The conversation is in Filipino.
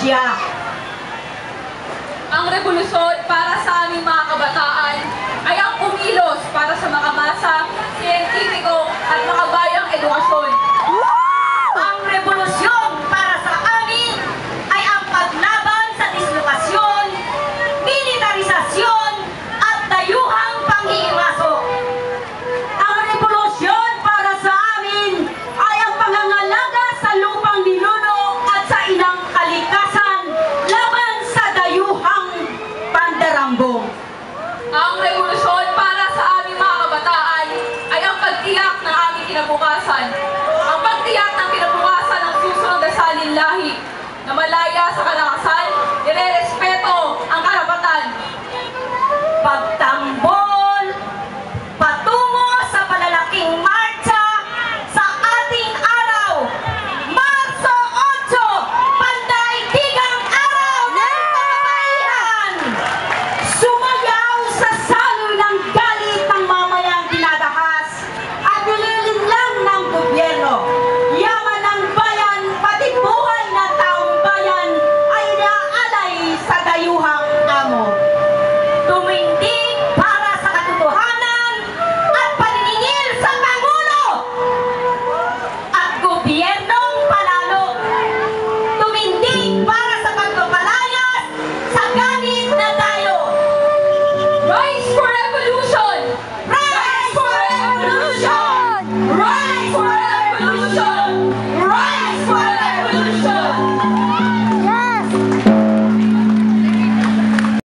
siya. Ang revolusyon para sa aming mga kabataan ay ang kumilos para sa makamasa, siyentipiko at makabayang edukasyon. Ang revolusyon para sa amin ay ang paglaban sa dislokasyon, militarisasyon at dayuhang panghihimasok. Ang revolusyon para sa amin ay ang pangangalaga sa lupang ninuno at sa inang kalikasan laban sa dayuhang pandarambong. Ang revolusyon para sa aming mga kabataan ay ang pagtiyak ng aming kinabukasan. Ang pagtiyak ng kinabukasan ng susunod na salinlahi na malaya sa kalakasan, nire-respeto ang karapatan.